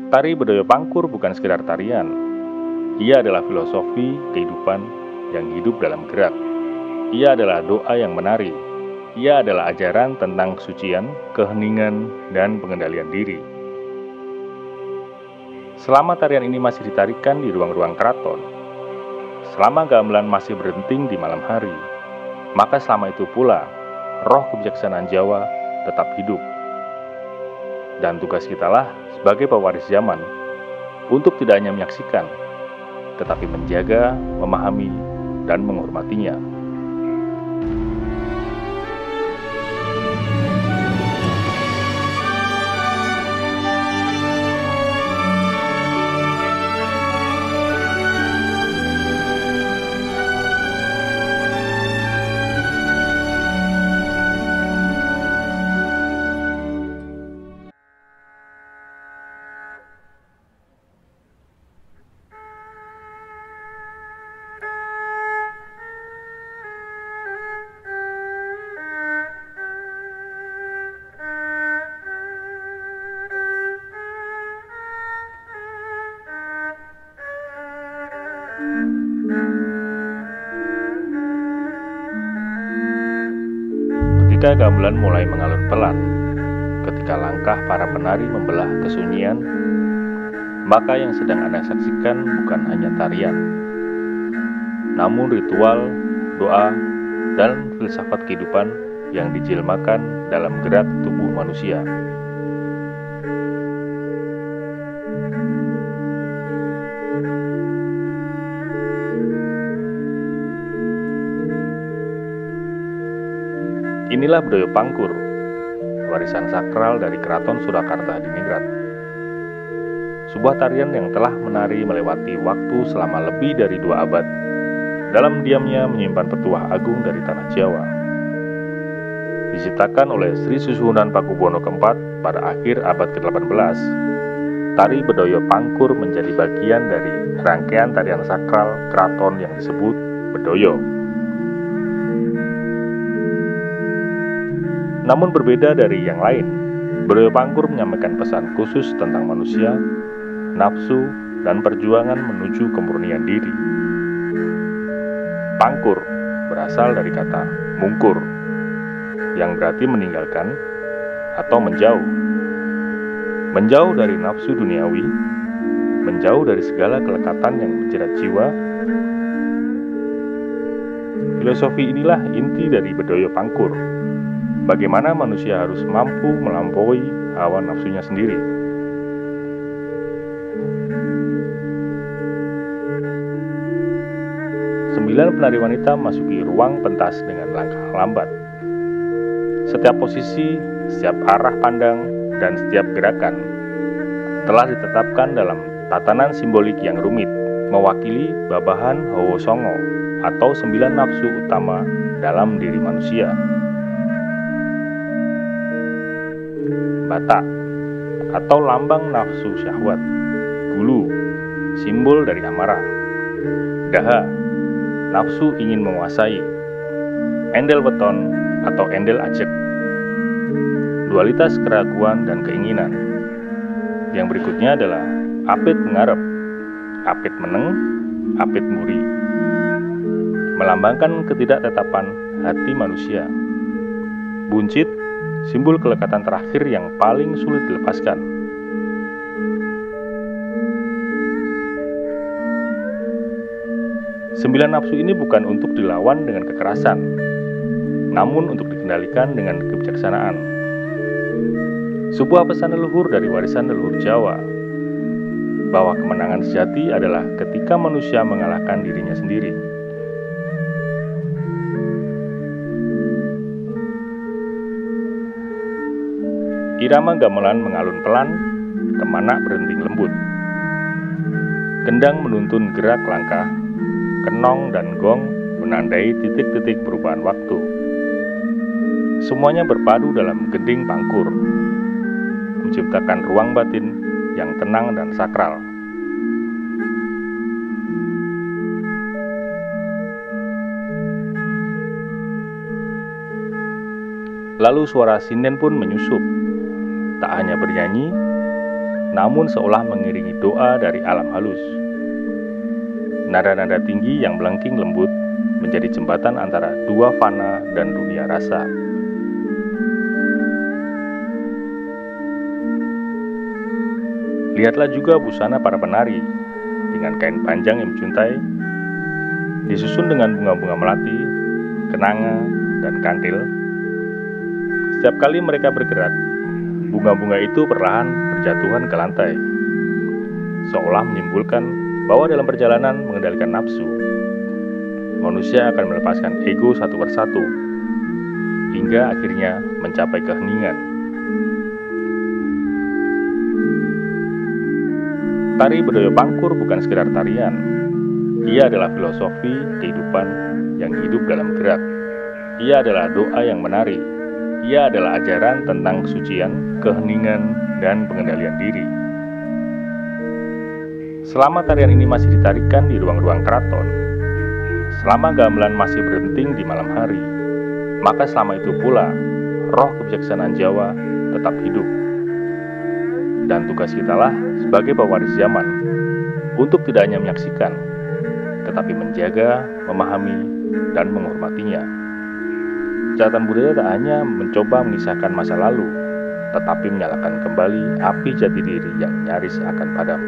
Tari Bedoyo Pangkur bukan sekedar tarian. Ia adalah filosofi kehidupan yang hidup dalam gerak. Ia adalah doa yang menari. Ia adalah ajaran tentang kesucian, keheningan, dan pengendalian diri. Selama tarian ini masih ditarikan di ruang-ruang keraton, selama gamelan masih berdenting di malam hari, maka selama itu pula roh kebijaksanaan Jawa tetap hidup. Dan tugas kitalah sebagai pewaris zaman untuk tidak hanya menyaksikan, tetapi menjaga, memahami, dan menghormatinya. Ketika gamelan mulai mengalun pelan, ketika langkah para penari membelah kesunyian, maka yang sedang Anda saksikan bukan hanya tarian, namun ritual, doa, dan filsafat kehidupan yang dijelmakan dalam gerak tubuh manusia. Inilah Bedoyo Pangkur, warisan sakral dari Keraton Surakarta Hadiningrat. Sebuah tarian yang telah menari melewati waktu selama lebih dari 2 abad, dalam diamnya menyimpan petuah agung dari tanah Jawa. Diciptakan oleh Sri Susuhunan Pakubuwono keempat pada akhir abad ke-18, tari Bedoyo Pangkur menjadi bagian dari rangkaian tarian sakral keraton yang disebut Bedoyo. Namun berbeda dari yang lain, Bedoyo Pangkur menyampaikan pesan khusus tentang manusia, nafsu, dan perjuangan menuju kemurnian diri. Pangkur berasal dari kata mungkur, yang berarti meninggalkan atau menjauh. Menjauh dari nafsu duniawi, menjauh dari segala kelekatan yang menjerat jiwa. Filosofi inilah inti dari Bedoyo Pangkur. Bagaimana manusia harus mampu melampaui hawa nafsunya sendiri. Sembilan penari wanita masuki ruang pentas dengan langkah lambat. Setiap posisi, setiap arah pandang, dan setiap gerakan telah ditetapkan dalam tatanan simbolik yang rumit, mewakili babahan Hawa Songo atau 9 nafsu utama dalam diri manusia. Bata atau lambang nafsu syahwat, gulu, simbol dari amarah, daha, nafsu ingin menguasai, endel weton atau endel ajek, dualitas keraguan dan keinginan. Yang berikutnya adalah apit mengarep, apit meneng, apit muri, melambangkan ketidaktetapan hati manusia. Buncit, simbol kelekatan terakhir yang paling sulit dilepaskan. Sembilan nafsu ini bukan untuk dilawan dengan kekerasan, namun untuk dikendalikan dengan kebijaksanaan. Sebuah pesan leluhur dari warisan leluhur Jawa, bahwa kemenangan sejati adalah ketika manusia mengalahkan dirinya sendiri. Irama gamelan mengalun pelan, kemana berhenting lembut. Gendang menuntun gerak langkah, kenong dan gong menandai titik-titik perubahan waktu. Semuanya berpadu dalam gending pangkur, menciptakan ruang batin yang tenang dan sakral. Lalu suara sinden pun menyusup, tak hanya bernyanyi, namun seolah mengiringi doa dari alam halus. Nada-nada tinggi yang melengking lembut menjadi jembatan antara dua fana dan dunia rasa. Lihatlah juga busana para penari dengan kain panjang yang menjuntai, disusun dengan bunga-bunga melati, kenanga, dan kantil. Setiap kali mereka bergerak, bunga-bunga itu perlahan berjatuhan ke lantai, seolah menyimpulkan bahwa dalam perjalanan mengendalikan nafsu, manusia akan melepaskan ego satu persatu, hingga akhirnya mencapai keheningan. Tari Bedoyo Pangkur bukan sekedar tarian. Ia adalah filosofi kehidupan yang hidup dalam gerak. Ia adalah doa yang menari. Ia adalah ajaran tentang kesucian, keheningan, dan pengendalian diri. Selama tarian ini masih ditarikan di ruang-ruang keraton, selama gamelan masih berhenting di malam hari, maka selama itu pula roh kebijaksanaan Jawa tetap hidup. Dan tugas kitalah sebagai pewaris zaman untuk tidak hanya menyaksikan, tetapi menjaga, memahami, dan menghormatinya. Catatan budaya tak hanya mencoba mengisahkan masa lalu, tetapi menyalakan kembali api jati diri yang nyaris akan padam.